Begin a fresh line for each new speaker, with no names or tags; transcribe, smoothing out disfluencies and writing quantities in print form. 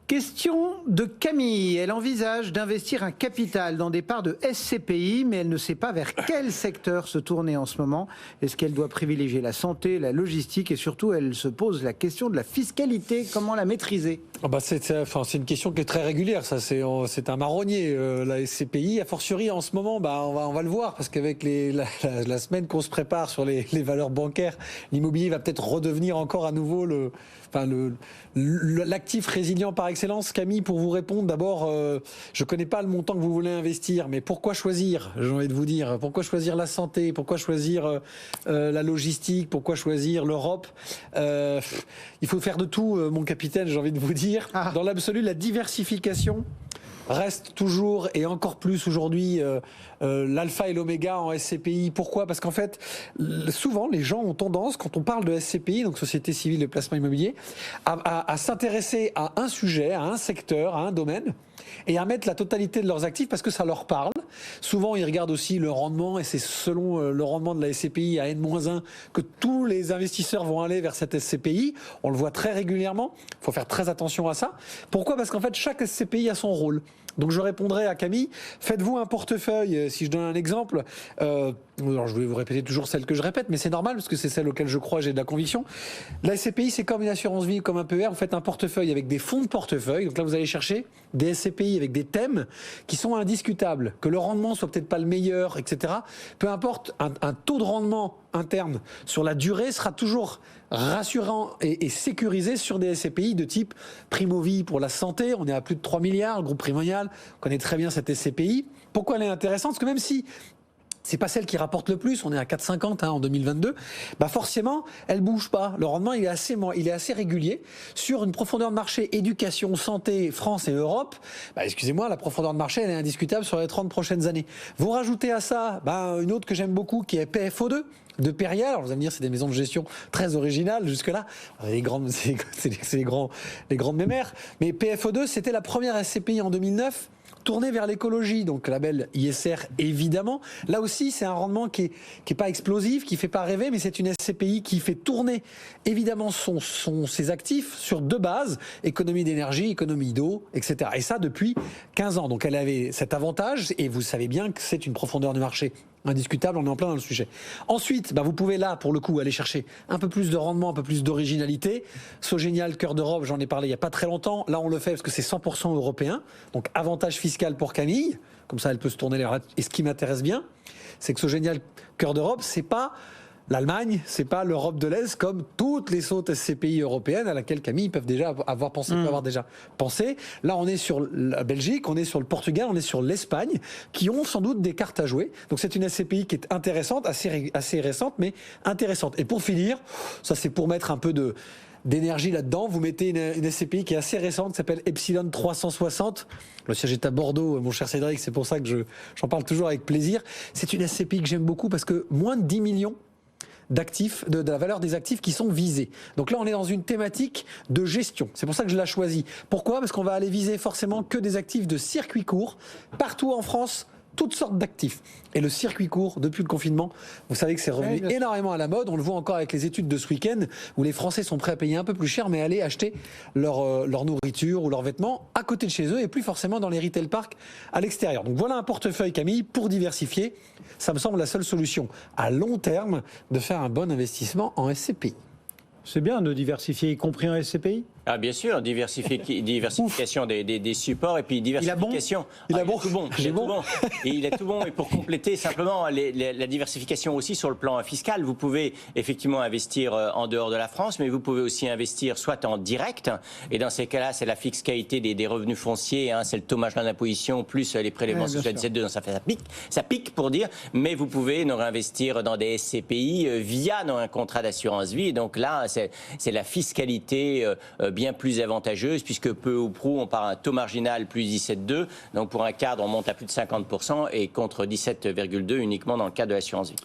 Question de Camille. Elle envisage d'investir un capital dans des parts de SCPI, mais elle ne sait pas vers quel secteur se tourner en ce moment. Est-ce qu'elle doit privilégier la santé, la logistique et surtout, elle se pose la question de la fiscalité. Comment la maîtriser ?
C'est une question qui est très régulière. Ça, c'est un marronnier, la SCPI. A fortiori, en ce moment, on va le voir, parce qu'avec la semaine qu'on se prépare sur les valeurs bancaires, l'immobilier va peut-être redevenir encore à nouveau l'actif résilient par excellence. Camille, pour vous répondre, d'abord, je ne connais pas le montant que vous voulez investir, mais pourquoi choisir ? J'ai envie de vous dire, pourquoi choisir la santé ? Pourquoi choisir la logistique ? Pourquoi choisir l'Europe ? Il faut faire de tout, mon capitaine, j'ai envie de vous dire. Dans l'absolu, la diversification reste toujours et encore plus aujourd'hui l'alpha et l'oméga en SCPI. Pourquoi ? Parce qu'en fait, souvent les gens ont tendance, quand on parle de SCPI, donc Société Civile de Placement Immobilier, à s'intéresser à un sujet, à un secteur, à un domaine, et à mettre la totalité de leurs actifs parce que ça leur parle. Souvent, ils regardent aussi le rendement, et c'est selon le rendement de la SCPI à N-1 que tous les investisseurs vont aller vers cette SCPI. On le voit très régulièrement. Il faut faire très attention à ça. Pourquoi ? Parce qu'en fait, chaque SCPI a son rôle. Donc je répondrai à Camille, faites-vous un portefeuille, si je donne un exemple, alors je vais vous répéter toujours celle que je répète, mais c'est normal parce que c'est celle auquel je crois, j'ai de la conviction. La SCPI, c'est comme une assurance vie, comme un PER, vous faites un portefeuille avec des fonds de portefeuille, donc là vous allez chercher des SCPI avec des thèmes qui sont indiscutables, que le rendement soit peut-être pas le meilleur, etc. Peu importe, un taux de rendement interne sur la durée sera toujours rassurant et sécurisé sur des SCPI de type Primovie pour la santé, on est à plus de 3 milliards, le groupe Primonial connaît très bien cette SCPI. Pourquoi elle est intéressante ? Parce que même si c'est pas celle qui rapporte le plus, on est à 4,50 en 2022, forcément, elle bouge pas. Le rendement, il est assez régulier. Sur une profondeur de marché éducation, santé, France et Europe, excusez-moi, la profondeur de marché, elle est indiscutable sur les 30 prochaines années. Vous rajoutez à ça une autre que j'aime beaucoup, qui est PFO2, de Peria. Alors vous allez me dire, c'est des maisons de gestion très originales jusque-là. C'est les grandes mémères. Mais PFO2, c'était la première SCPI en 2009, tournée vers l'écologie, donc label ISR évidemment. Là aussi, c'est un rendement qui est pas explosif, qui fait pas rêver, mais c'est une SCPI qui fait tourner évidemment ses actifs sur deux bases, économie d'énergie, économie d'eau, etc. Et ça depuis 15 ans. Donc elle avait cet avantage, et vous savez bien que c'est une profondeur du marché indiscutable, on est en plein dans le sujet. Ensuite, vous pouvez là, pour le coup, aller chercher un peu plus de rendement, un peu plus d'originalité. Sogénial, Cœur d'Europe, j'en ai parlé il n'y a pas très longtemps. Là, on le fait parce que c'est 100% européen. Donc, avantage fiscal pour Camille. Comme ça, elle peut se tourner les oreilles. Et ce qui m'intéresse bien, c'est que Sogénial, Cœur d'Europe, c'est pas l'Allemagne, c'est pas l'Europe de l'Est comme toutes les autres SCPI européennes à laquelle Camille peut avoir déjà pensé. Là, on est sur la Belgique, on est sur le Portugal, on est sur l'Espagne, qui ont sans doute des cartes à jouer. Donc c'est une SCPI qui est intéressante, assez récente, mais intéressante. Et pour finir, ça c'est pour mettre un peu d'énergie là-dedans, vous mettez une SCPI qui est assez récente, qui s'appelle Epsilon 360. Le siège est à Bordeaux, mon cher Cédric, c'est pour ça que j'en parle toujours avec plaisir. C'est une SCPI que j'aime beaucoup parce que moins de 10 millions d'actifs, de la valeur des actifs qui sont visés. Donc là, on est dans une thématique de gestion. C'est pour ça que je l'ai choisi. Pourquoi ? Parce qu'on va aller viser forcément que des actifs de circuit court, partout en France, toutes sortes d'actifs. Et le circuit court, depuis le confinement, vous savez que c'est revenu énormément à la mode. On le voit encore avec les études de ce week-end, où les Français sont prêts à payer un peu plus cher, mais aller acheter leur nourriture ou leurs vêtements à côté de chez eux, et plus forcément dans les retail parks à l'extérieur. Donc voilà un portefeuille, Camille, pour diversifier. Ça me semble la seule solution à long terme de faire un bon investissement en SCPI.
C'est bien de diversifier, y compris en SCPI ?
Ah bien sûr, diversification des supports et puis diversification.
Il a bon.
Tout bon. Et il a tout bon. Et pour compléter simplement la diversification aussi sur le plan fiscal, vous pouvez effectivement investir en dehors de la France, mais vous pouvez aussi investir soit en direct. Et dans ces cas-là, c'est la fiscalité des revenus fonciers, c'est le taux marginal d'imposition plus les prélèvements sur Z2, donc ça pique pour dire. Mais vous pouvez nous réinvestir dans des SCPI via un contrat d'assurance vie. Et donc là, c'est la fiscalité bien plus avantageuse, puisque peu ou prou, on part à un taux marginal plus 17,2. Donc pour un cadre, on monte à plus de 50% et contre 17,2 uniquement dans le cadre de l'assurance vie.